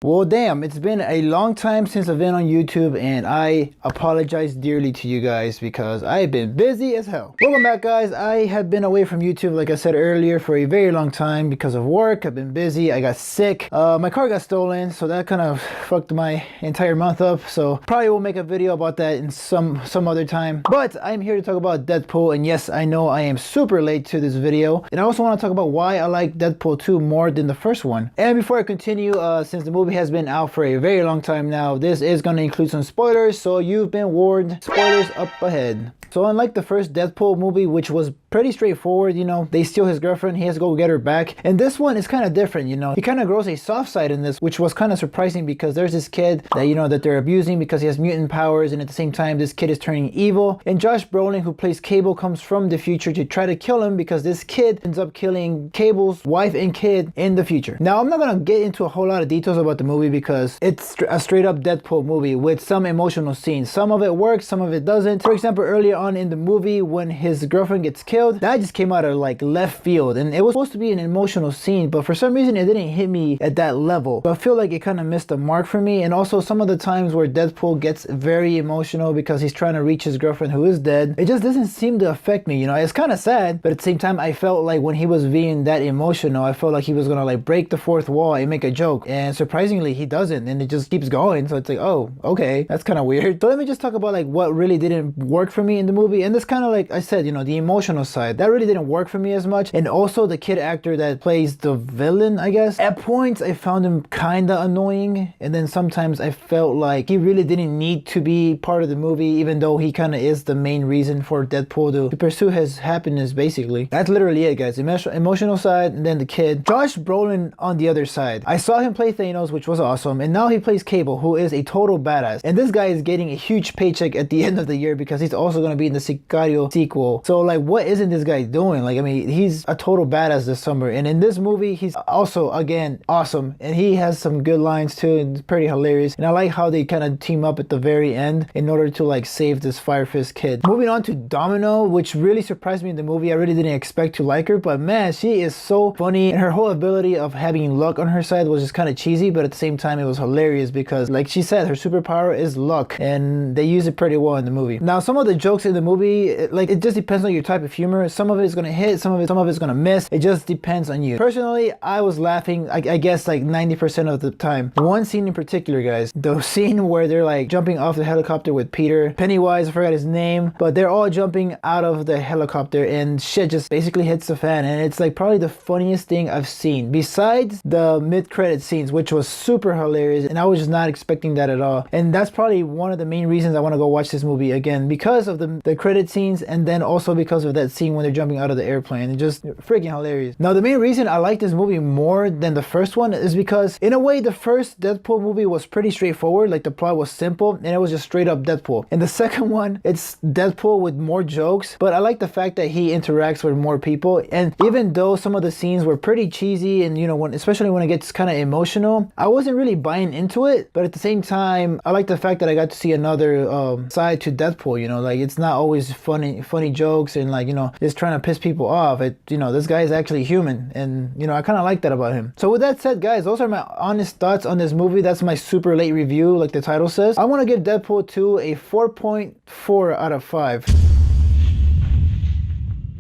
Well, damn, it's been a long time since I've been on YouTube, and I apologize dearly to you guys because I've been busy as hell. Welcome back, guys. I have been away from YouTube, like I said earlier, for a very long time because of work. I've been busy. I got sick. My car got stolen, so that kind of fucked my entire month up. So probably will make a video about that in some other time. But I'm here to talk about Deadpool, and yes, I know I am super late to this video. And I also want to talk about why I like Deadpool 2 more than the first one. And before I continue, since the movie has been out for a very long time now, this is going to include some spoilers, so you've been warned. Spoilers up ahead. So unlike the first Deadpool movie, which was pretty straightforward, you know, they steal his girlfriend, he has to go get her back. And this one is kind of different, you know. He kind of grows a soft side in this, which was kind of surprising because there's this kid that, you know, that they're abusing because he has mutant powers, and at the same time this kid is turning evil. And Josh Brolin, who plays Cable, comes from the future to try to kill him because this kid ends up killing Cable's wife and kid in the future. Now, I'm not gonna get into a whole lot of details about the movie because it's a straight up Deadpool movie with some emotional scenes. Some of it works, some of it doesn't. For example, earlier on in the movie when his girlfriend gets killed, that just came out of like left field, and it was supposed to be an emotional scene, but for some reason it didn't hit me at that level. So I feel like it kind of missed the mark for me. And also some of the times where Deadpool gets very emotional because he's trying to reach his girlfriend who is dead, it just doesn't seem to affect me, you know. It's kind of sad, but at the same time I felt like when he was being that emotional, I felt like he was gonna like break the fourth wall and make a joke, and surprisingly he doesn't, and it just keeps going. So it's like, oh, okay, that's kind of weird. So let me just talk about like what really didn't work for me in the movie. And this kind of, like I said, you know, the emotional side, that really didn't work for me as much. And also the kid actor that plays the villain, I guess, at points I found him kind of annoying, and then sometimes I felt like he really didn't need to be part of the movie, even though he kind of is the main reason for Deadpool to pursue his happiness, basically. That's literally it, guys. Emotional side, and then the kid. Josh Brolin on the other side, I saw him play Thanos, which was awesome, and now he plays Cable, who is a total badass. And this guy is getting a huge paycheck at the end of the year because he's also going to be in the Sicario sequel. So like, what isn't this guy doing? Like, I mean, he's a total badass this summer, and in this movie he's also, again, awesome, and he has some good lines too, and it's pretty hilarious. And I like how they kind of team up at the very end in order to like save this Fire Fist kid. Moving on to Domino, which really surprised me in the movie. I really didn't expect to like her, but man, she is so funny, and her whole ability of having luck on her side was just kind of cheesy, but at the same time it was hilarious because, like she said, her superpower is luck, and they use it pretty well in the movie. Now, some of the jokes in the movie, it just depends on your type of humor. Some of it is gonna hit, some of it's gonna miss. It just depends on you. Personally, I was laughing, I guess, like 90% of the time. One scene in particular, guys, the scene where they're like jumping off the helicopter with Peter, Pennywise, I forgot his name, but they're all jumping out of the helicopter, and shit just basically hits the fan. And it's like probably the funniest thing I've seen, besides the mid-credit scenes, which was super hilarious, and I was just not expecting that at all. And that's probably one of the main reasons I want to go watch this movie again, because of the credit scenes, and then also because of that scene when they're jumping out of the airplane. It's just freaking hilarious. Now, the main reason I like this movie more than the first one is because, in a way, the first Deadpool movie was pretty straightforward. Like, the plot was simple, and it was just straight up Deadpool. And the second one, it's Deadpool with more jokes, but I like the fact that he interacts with more people. And even though some of the scenes were pretty cheesy, and, you know, especially when it gets kind of emotional, I wasn't really buying into it. But at the same time, I like the fact that I got to see another side to Deadpool. You know, like, it's not always funny jokes and, like, you know, just trying to piss people off. You know, this guy is actually human, and, you know, I kind of like that about him. So with that said, guys, those are my honest thoughts on this movie. That's my super late review, like the title says. I want to give Deadpool 2 a 4.4 out of 5.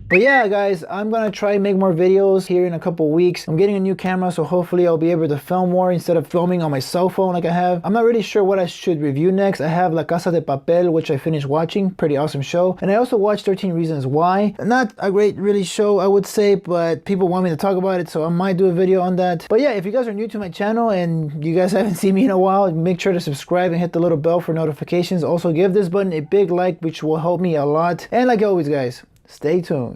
But yeah, guys, I'm gonna try and make more videos here in a couple weeks. I'm getting a new camera, so hopefully I'll be able to film more instead of filming on my cell phone like I have. I'm not really sure what I should review next. I have La Casa de Papel, which I finished watching. Pretty awesome show. And I also watched 13 Reasons Why. Not a great really show, I would say, but people want me to talk about it, so I might do a video on that. But yeah, if you guys are new to my channel and you guys haven't seen me in a while, make sure to subscribe and hit the little bell for notifications. Also, give this button a big like, which will help me a lot. And like always, guys, stay tuned.